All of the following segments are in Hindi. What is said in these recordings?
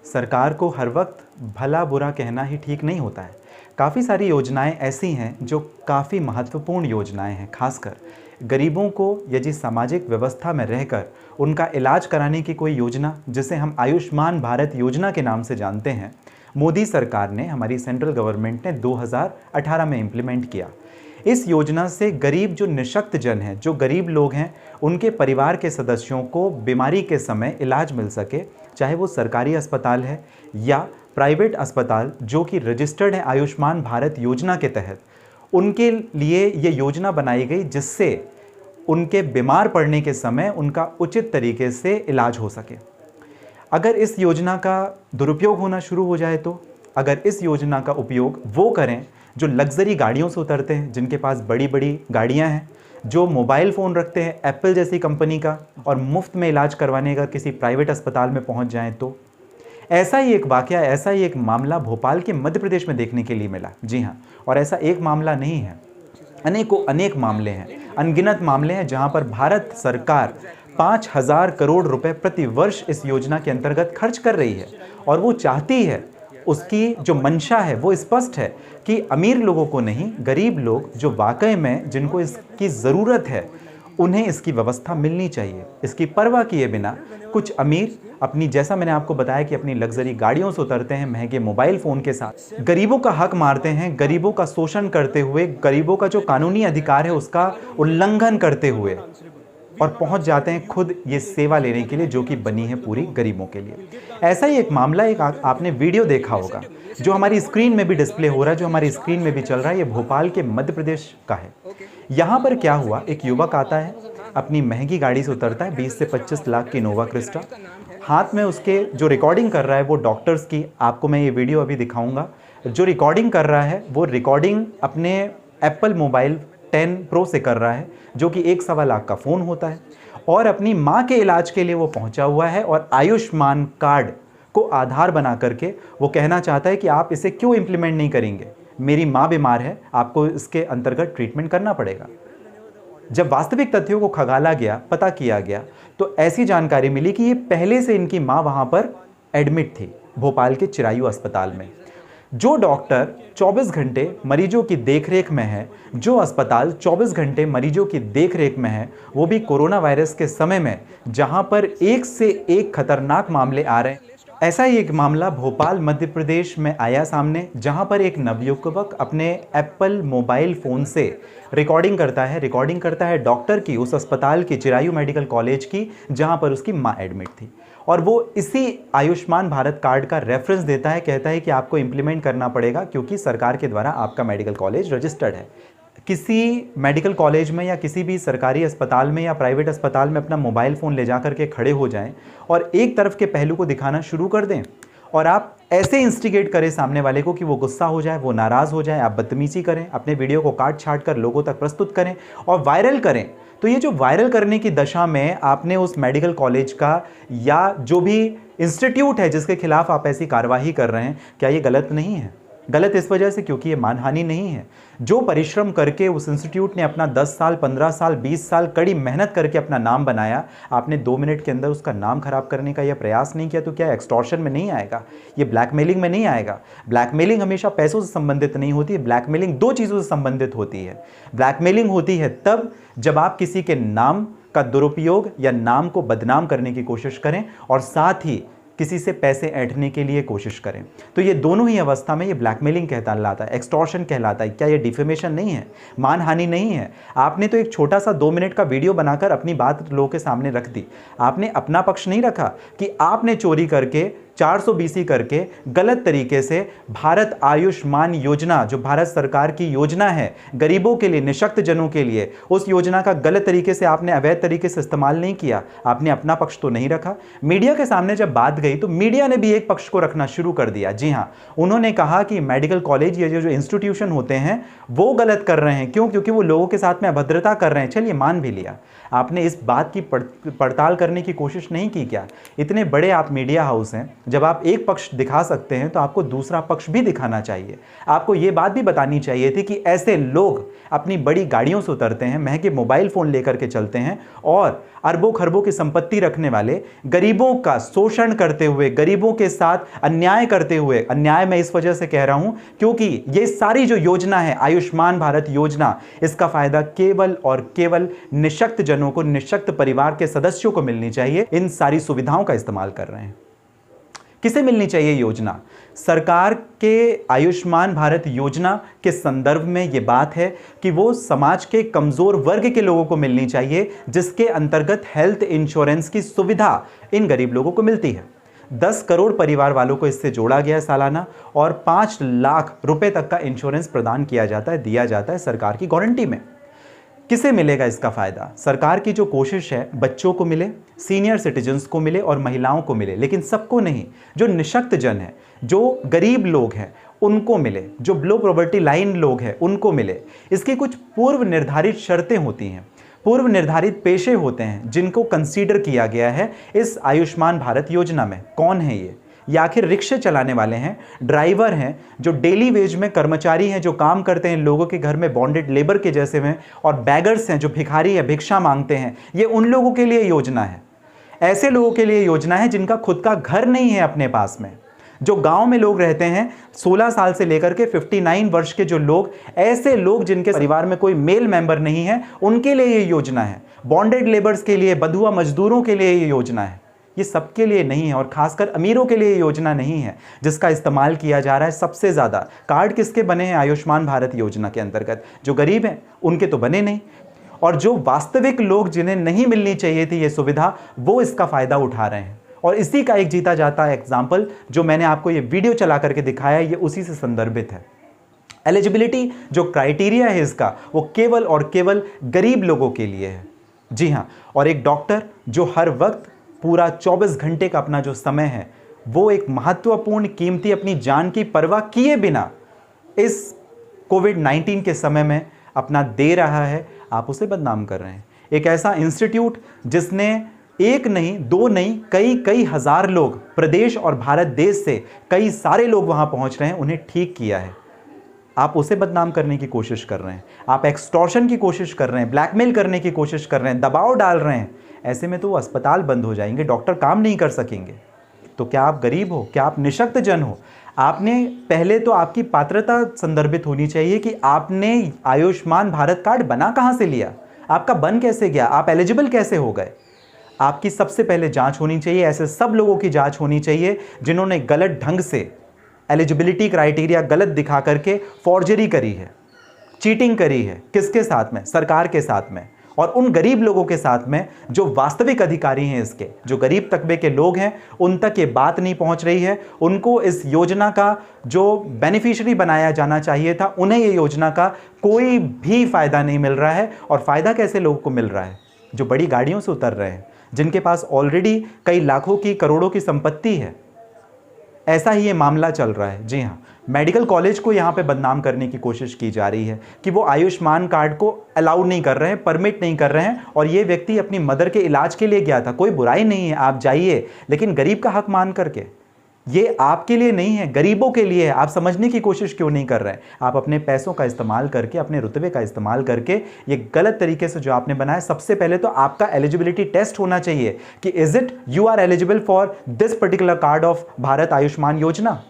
सरकार को हर वक्त भला बुरा कहना ही ठीक नहीं होता है। काफ़ी सारी योजनाएं ऐसी हैं जो काफ़ी महत्वपूर्ण योजनाएं हैं, खासकर गरीबों को यदि सामाजिक व्यवस्था में रहकर उनका इलाज कराने की कोई योजना, जिसे हम आयुष्मान भारत योजना के नाम से जानते हैं, मोदी सरकार ने, हमारी सेंट्रल गवर्नमेंट ने 2018 में इम्प्लीमेंट किया। इस योजना से गरीब जो निशक्त जन हैं, जो गरीब लोग हैं, उनके परिवार के सदस्यों को बीमारी के समय इलाज मिल सके, चाहे वो सरकारी अस्पताल है या प्राइवेट अस्पताल जो कि रजिस्टर्ड है आयुष्मान भारत योजना के तहत, उनके लिए ये योजना बनाई गई जिससे उनके बीमार पड़ने के समय उनका उचित तरीके से इलाज हो सके। अगर इस योजना का दुरुपयोग होना शुरू हो जाए तो, अगर इस योजना का उपयोग वो करें जो लग्जरी गाड़ियों से उतरते हैं, जिनके पास बड़ी बड़ी गाड़ियां हैं, जो मोबाइल फ़ोन रखते हैं एप्पल जैसी कंपनी का, और मुफ्त में इलाज करवाने का किसी प्राइवेट अस्पताल में पहुंच जाएं तो, ऐसा ही एक वाकया, ऐसा ही एक मामला भोपाल के मध्य प्रदेश में देखने के लिए मिला। जी हाँ, और ऐसा एक मामला नहीं है, अनेक मामले हैं, अनगिनत मामले हैं जहां पर भारत सरकार 5,000 करोड़ रुपए प्रति वर्ष इस योजना के अंतर्गत खर्च कर रही है। और वो चाहती है, उसकी जो मंशा है वो स्पष्ट है कि अमीर लोगों को नहीं, गरीब लोग जो वाकई में जिनको इसकी ज़रूरत है, उन्हें इसकी व्यवस्था मिलनी चाहिए। इसकी परवाह किए बिना कुछ अमीर अपनी, जैसा मैंने आपको बताया कि अपनी लग्जरी गाड़ियों से उतरते हैं, महंगे मोबाइल फ़ोन के साथ गरीबों का हक मारते हैं, गरीबों का शोषण करते हुए, गरीबों का जो कानूनी अधिकार है उसका उल्लंघन करते हुए, और पहुंच जाते हैं खुद ये सेवा लेने के लिए जो कि बनी है पूरी गरीबों के लिए। ऐसा ही एक मामला, एक आपने वीडियो देखा होगा जो हमारी स्क्रीन में भी डिस्प्ले हो रहा है, जो हमारी स्क्रीन में भी चल रहा है, ये भोपाल के मध्य प्रदेश का है। यहाँ पर क्या हुआ, एक युवक आता है, अपनी महंगी गाड़ी से उतरता है, 20 से 25 लाख की नोवा क्रिस्टा, हाथ में उसके जो रिकॉर्डिंग कर रहा है वो डॉक्टर्स की, आपको मैं ये वीडियो अभी दिखाऊंगा, जो रिकॉर्डिंग कर रहा है वो रिकॉर्डिंग अपने एप्पल मोबाइल 10 प्रो से कर रहा है, जो कि 1.25 लाख का फ़ोन होता है, और अपनी माँ के इलाज के लिए वो पहुंचा हुआ है, और आयुष्मान कार्ड को आधार बना करके वो कहना चाहता है कि आप इसे क्यों इम्प्लीमेंट नहीं करेंगे, मेरी माँ बीमार है, आपको इसके अंतर्गत ट्रीटमेंट करना पड़ेगा। जब वास्तविक तथ्यों को खंगाला गया, पता किया गया, तो ऐसी जानकारी मिली कि ये पहले से इनकी माँ वहाँ पर एडमिट थी, भोपाल के चिरायू अस्पताल में। जो डॉक्टर 24 घंटे मरीजों की देखरेख में है, जो अस्पताल 24 घंटे मरीजों की देखरेख में है, वो भी कोरोना वायरस के समय में, जहां पर एक से एक खतरनाक मामले आ रहे हैं। ऐसा ही एक मामला भोपाल मध्य प्रदेश में आया सामने, जहां पर एक नवयुवक अपने एप्पल मोबाइल फ़ोन से रिकॉर्डिंग करता है डॉक्टर की, उस अस्पताल की, चिरायू मेडिकल कॉलेज की, जहां पर उसकी माँ एडमिट थी, और वो इसी आयुष्मान भारत कार्ड का रेफरेंस देता है, कहता है कि आपको इम्प्लीमेंट करना पड़ेगा क्योंकि सरकार के द्वारा आपका मेडिकल कॉलेज रजिस्टर्ड है। किसी मेडिकल कॉलेज में या किसी भी सरकारी अस्पताल में या प्राइवेट अस्पताल में अपना मोबाइल फ़ोन ले जा करके खड़े हो जाएं और एक तरफ के पहलू को दिखाना शुरू कर दें, और आप ऐसे इंस्टिगेट करें सामने वाले को कि वो गुस्सा हो जाए, वो नाराज़ हो जाए, आप बदतमीजी करें, अपने वीडियो को काट छाट कर लोगों तक प्रस्तुत करें और वायरल करें। तो ये जो वायरल करने की दशा में आपने उस मेडिकल कॉलेज का या जो भी इंस्टीट्यूट है जिसके खिलाफ आप ऐसी कार्यवाही कर रहे हैं, क्या ये गलत नहीं है? गलत इस वजह से क्योंकि ये मानहानि नहीं है। जो परिश्रम करके उस इंस्टीट्यूट ने अपना 10 साल, 15 साल, 20 साल कड़ी मेहनत करके अपना नाम बनाया, आपने 2 मिनट के अंदर उसका नाम खराब करने का यह प्रयास नहीं किया, तो क्या एक्सटॉर्शन में नहीं आएगा? ये ब्लैकमेलिंग में नहीं आएगा? ब्लैकमेलिंग हमेशा पैसों से संबंधित नहीं होती। ब्लैकमेलिंग 2 चीज़ों से संबंधित होती है। ब्लैकमेलिंग होती है तब जब आप किसी के नाम का दुरुपयोग या नाम को बदनाम करने की कोशिश करें और साथ ही किसी से पैसे ऐंठने के लिए कोशिश करें, तो ये दोनों ही अवस्था में ये ब्लैकमेलिंग कहलाता है, एक्सटॉर्शन कहलाता है। क्या ये डिफेमेशन नहीं है? मानहानि नहीं है? आपने तो एक छोटा सा 2 मिनट का वीडियो बनाकर अपनी बात लोगों के सामने रख दी। आपने अपना पक्ष नहीं रखा कि आपने चोरी करके 420 करके गलत तरीके से भारत आयुष्मान योजना, जो भारत सरकार की योजना है गरीबों के लिए, निशक्त जनों के लिए, उस योजना का गलत तरीके से आपने, अवैध तरीके से इस्तेमाल नहीं किया। आपने अपना पक्ष तो नहीं रखा। मीडिया के सामने जब बात गई तो मीडिया ने भी एक पक्ष को रखना शुरू कर दिया। जी हाँ, उन्होंने कहा कि मेडिकल कॉलेज, ये जो इंस्टीट्यूशन होते हैं वो गलत कर रहे हैं। क्यों? क्योंकि वो लोगों के साथ में अभद्रता कर रहे हैं। चलिए, मान भी लिया। आपने इस बात की पड़ताल करने की कोशिश नहीं की क्या? इतने बड़े आप मीडिया हाउस हैं, जब आप एक पक्ष दिखा सकते हैं तो आपको दूसरा पक्ष भी दिखाना चाहिए। आपको ये बात भी बतानी चाहिए थी कि ऐसे लोग अपनी बड़ी गाड़ियों से उतरते हैं, महंगे मोबाइल फ़ोन लेकर के चलते हैं और अरबों खरबों की संपत्ति रखने वाले गरीबों का शोषण करते हुए, गरीबों के साथ अन्याय करते हुए, अन्याय मैं इस वजह से कह रहा हूं क्योंकि ये सारी जो योजना है आयुष्मान भारत योजना, इसका फायदा केवल और केवल निशक्त जनों को, निशक्त परिवार के सदस्यों को मिलनी चाहिए। इन सारी सुविधाओं का इस्तेमाल कर रहे हैं। किसे मिलनी चाहिए योजना? सरकार के आयुष्मान भारत योजना के संदर्भ में यह बात है कि वो समाज के कमजोर वर्ग के लोगों को मिलनी चाहिए, जिसके अंतर्गत हेल्थ इंश्योरेंस की सुविधा इन गरीब लोगों को मिलती है। 10 करोड़ परिवार वालों को इससे जोड़ा गया है सालाना और 5 लाख रुपए तक का इंश्योरेंस प्रदान किया जाता है, दिया जाता है सरकार की गारंटी में। किसे मिलेगा इसका फायदा? सरकार की जो कोशिश है बच्चों को मिले, सीनियर सिटीजन्स को मिले और महिलाओं को मिले, लेकिन सबको नहीं। जो निशक्त जन है, जो गरीब लोग हैं उनको मिले, जो बिलो पॉवर्टी लाइन लोग हैं उनको मिले। इसकी कुछ पूर्व निर्धारित शर्तें होती हैं, पूर्व निर्धारित पेशे होते हैं जिनको कंसीडर किया गया है इस आयुष्मान भारत योजना में। कौन है ये? आखिर रिक्शे चलाने वाले हैं, ड्राइवर हैं, जो डेली वेज में कर्मचारी हैं, जो काम करते हैं लोगों के घर में बॉन्डेड लेबर के जैसे में, और बैगर्स हैं जो भिखारी है, भिक्षा मांगते हैं। ये उन लोगों के लिए योजना है। ऐसे लोगों के लिए योजना है जिनका खुद का घर नहीं है अपने पास में, जो गांव में लोग रहते हैं, 16 साल से लेकर के 59 वर्ष के जो लोग, ऐसे लोग जिनके परिवार में कोई मेल मेंबर नहीं है, उनके लिए ये योजना है। बॉन्डेड लेबर्स के लिए, बंधुआ मजदूरों के लिए ये योजना है। ये सबके लिए नहीं है और खासकर अमीरों के लिए योजना नहीं है जिसका इस्तेमाल किया जा रहा है सबसे ज़्यादा। कार्ड किसके बने हैं आयुष्मान भारत योजना के अंतर्गत? जो गरीब हैं उनके तो बने नहीं, और जो वास्तविक लोग जिन्हें नहीं मिलनी चाहिए थी ये सुविधा, वो इसका फ़ायदा उठा रहे हैं। और इसी का एक जीता जाता एग्जाम्पल जो मैंने आपको ये वीडियो चला करके दिखाया है, ये उसी से संदर्भित है। एलिजिबिलिटी जो क्राइटेरिया है इसका, वो केवल और केवल गरीब लोगों के लिए है। जी हाँ, और एक डॉक्टर जो हर वक्त पूरा 24 घंटे का अपना जो समय है वो एक महत्वपूर्ण कीमती अपनी जान की परवाह किए बिना इस कोविड-19 के समय में अपना दे रहा है, आप उसे बदनाम कर रहे हैं। एक ऐसा इंस्टीट्यूट जिसने एक नहीं, दो नहीं, कई हजार लोग प्रदेश और भारत देश से कई सारे लोग वहां पहुंच रहे हैं, उन्हें ठीक किया है। आप उसे बदनाम करने की कोशिश कर रहे हैं, आप एक्सटॉर्शन की कोशिश कर रहे हैं, ब्लैकमेल करने की कोशिश कर रहे हैं, दबाव डाल रहे हैं। ऐसे में तो अस्पताल बंद हो जाएंगे, डॉक्टर काम नहीं कर सकेंगे। तो क्या आप गरीब हो? क्या आप निशक्त जन हो? आपने पहले तो आपकी पात्रता संदर्भित होनी चाहिए कि आपने आयुष्मान भारत कार्ड बना कहाँ से लिया, आपका बन कैसे गया, आप एलिजिबल कैसे हो गए। आपकी सबसे पहले जांच होनी चाहिए। ऐसे सब लोगों की जांच होनी चाहिए जिन्होंने गलत ढंग से एलिजिबिलिटी क्राइटेरिया गलत दिखा करके फॉर्जरी करी है, चीटिंग करी है। किसके साथ में? सरकार के साथ में, और उन गरीब लोगों के साथ में जो वास्तविक अधिकारी हैं इसके। जो गरीब तबके के लोग हैं उन तक ये बात नहीं पहुंच रही है। उनको इस योजना का जो बेनिफिशियरी बनाया जाना चाहिए था, उन्हें ये योजना का कोई भी फायदा नहीं मिल रहा है। और फायदा कैसे लोगों को मिल रहा है? जो बड़ी गाड़ियों से उतर रहे हैं, जिनके पास ऑलरेडी कई लाखों की, करोड़ों की संपत्ति है। ऐसा ही ये मामला चल रहा है। जी हाँ, मेडिकल कॉलेज को यहाँ पे बदनाम करने की कोशिश की जा रही है कि वो आयुष्मान कार्ड को अलाउ नहीं कर रहे हैं, परमिट नहीं कर रहे हैं। और ये व्यक्ति अपनी मदर के इलाज के लिए गया था, कोई बुराई नहीं है, आप जाइए, लेकिन गरीब का हक मान करके। ये आपके लिए नहीं है, गरीबों के लिए है। आप समझने की कोशिश क्यों नहीं कर रहे हैं? आप अपने पैसों का इस्तेमाल करके, अपने रुतबे का इस्तेमाल करके ये गलत तरीके से जो आपने बनाया। सबसे पहले तो आपका एलिजिबिलिटी टेस्ट होना चाहिए कि is it you are eligible for this particular card of Bharat Ayushman Yojana.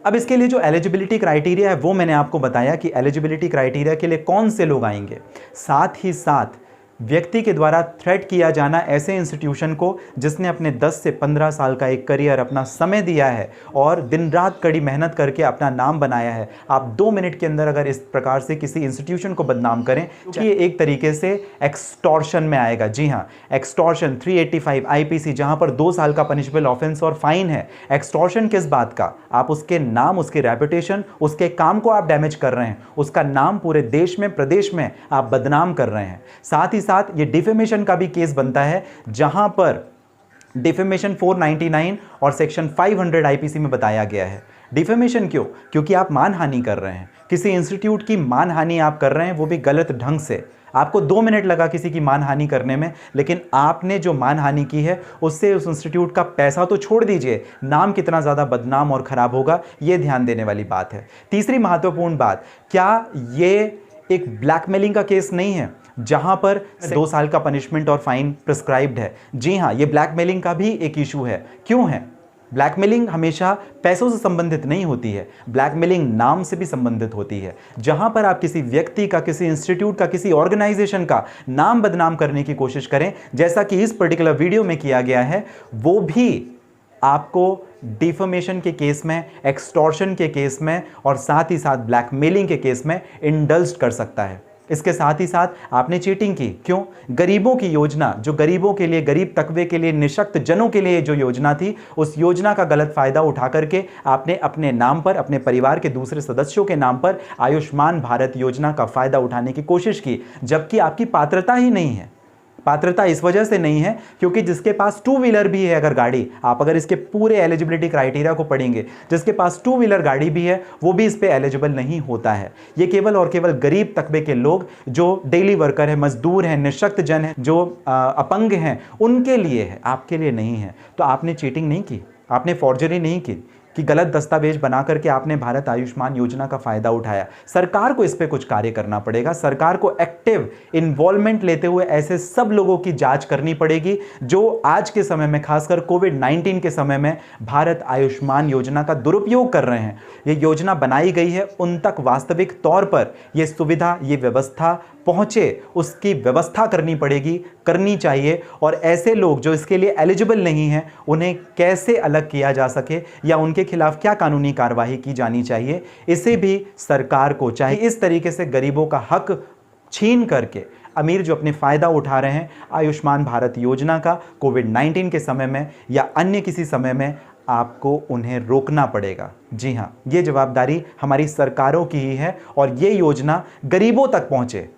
अब इसके लिए जो एलिजिबिलिटी क्राइटेरिया है वो मैंने आपको बताया कि एलिजिबिलिटी क्राइटेरिया के लिए कौन से लोग आएंगे। साथ ही साथ व्यक्ति के द्वारा थ्रेट किया जाना ऐसे इंस्टीट्यूशन को जिसने अपने 10 से 15 साल का एक करियर, अपना समय दिया है और दिन रात कड़ी मेहनत करके अपना नाम बनाया है। आप 2 मिनट के अंदर अगर इस प्रकार से किसी इंस्टीट्यूशन को बदनाम करें तो ये एक तरीके से एक्सटॉर्शन में आएगा। जी हाँ, एक्सटॉर्शन 385 आईपीसी, जहां पर 2 साल का पनिशेबल ऑफेंस और फाइन है। एक्सटॉर्शन किस बात का? आप उसके नाम, उसके रेपुटेशन, उसके काम को आप डैमेज कर रहे हैं। उसका नाम पूरे देश में, प्रदेश में आप बदनाम कर रहे हैं। साथ ही साथ ये डिफेमेशन का भी केस बनता है, जहां पर डिफेमेशन 499 और सेक्शन 500 आईपीसी में बताया गया है। डिफेमेशन क्यों? क्योंकि आप मानहानि कर रहे हैं, किसी इंस्टीट्यूट की मानहानि आप कर रहे हैं, वो भी गलत ढंग से। आपको 2 मिनट लगा किसी की मानहानि करने में, लेकिन आपने जो मानहानि की है उससे उस इंस्टीट्यूट का पैसा तो छोड़ दीजिए, नाम कितना ज़्यादा बदनाम और ख़राब होगा, यह ध्यान देने वाली बात है। तीसरी महत्वपूर्ण बात, क्या ये एक ब्लैकमेलिंग का केस नहीं है जहां पर 2 साल का पनिशमेंट और फाइन प्रिस्क्राइब्ड है? जी हां, यह ब्लैकमेलिंग का भी एक इशू है। क्यों है? ब्लैकमेलिंग हमेशा पैसों से संबंधित नहीं होती है, ब्लैकमेलिंग नाम से भी संबंधित होती है। जहां पर आप किसी व्यक्ति का, किसी इंस्टीट्यूट का, किसी ऑर्गेनाइजेशन का नाम बदनाम करने की कोशिश करें, जैसा कि इस पर्टिकुलर वीडियो में किया गया है, वो भी आपको डिफेमेशन के केस में, एक्सटॉर्शन के केस में और साथ ही साथ ब्लैकमेलिंग के केस में इंडल्ज कर सकता है। इसके साथ ही साथ आपने चीटिंग की। क्यों? गरीबों की योजना, जो गरीबों के लिए, गरीब तबके के लिए, निशक्त जनों के लिए जो योजना थी, उस योजना का गलत फायदा उठा करके आपने अपने नाम पर, अपने परिवार के दूसरे सदस्यों के नाम पर आयुष्मान भारत योजना का फायदा उठाने की कोशिश की, जबकि आपकी पात्रता ही नहीं है। पात्रता इस वजह से नहीं है क्योंकि जिसके पास 2 व्हीलर भी है, अगर गाड़ी, आप अगर इसके पूरे एलिजिबिलिटी क्राइटेरिया को पढ़ेंगे, जिसके पास 2 व्हीलर गाड़ी भी है, वो भी इस पे एलिजिबल नहीं होता है। ये केवल और केवल गरीब तबके के लोग, जो डेली वर्कर है, मजदूर हैं, निशक्त जन है, जो अपंग हैं, उनके लिए है, आपके लिए नहीं है। तो आपने चीटिंग नहीं की, आपने फॉर्जरी नहीं की कि गलत दस्तावेज बना करके आपने भारत आयुष्मान योजना का फायदा उठाया। सरकार को इस पे कुछ कार्य करना पड़ेगा। सरकार को एक्टिव इन्वॉल्वमेंट लेते हुए ऐसे सब लोगों की जांच करनी पड़ेगी जो आज के समय में, खासकर कोविड-19 के समय में, भारत आयुष्मान योजना का दुरुपयोग कर रहे हैं। ये योजना बनाई गई है, उन तक वास्तविक तौर पर ये सुविधा, ये व्यवस्था पहुंचे, उसकी व्यवस्था करनी पड़ेगी, करनी चाहिए। और ऐसे लोग जो इसके लिए एलिजिबल नहीं हैं, उन्हें कैसे अलग किया जा सके या उनके खिलाफ क्या कानूनी कार्रवाई की जानी चाहिए, इसे भी सरकार को चाहिए। इस तरीके से गरीबों का हक छीन करके अमीर जो अपने फायदा उठा रहे हैं आयुष्मान भारत योजना का, कोविड-19 के समय में या अन्य किसी समय में, आपको उन्हें रोकना पड़ेगा। जी हां, ये जवाबदारी हमारी सरकारों की ही है और ये योजना गरीबों तक पहुंचे,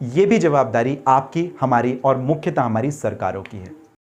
ये भी जवाबदारी आपकी, हमारी और मुख्यतः हमारी सरकारों की है।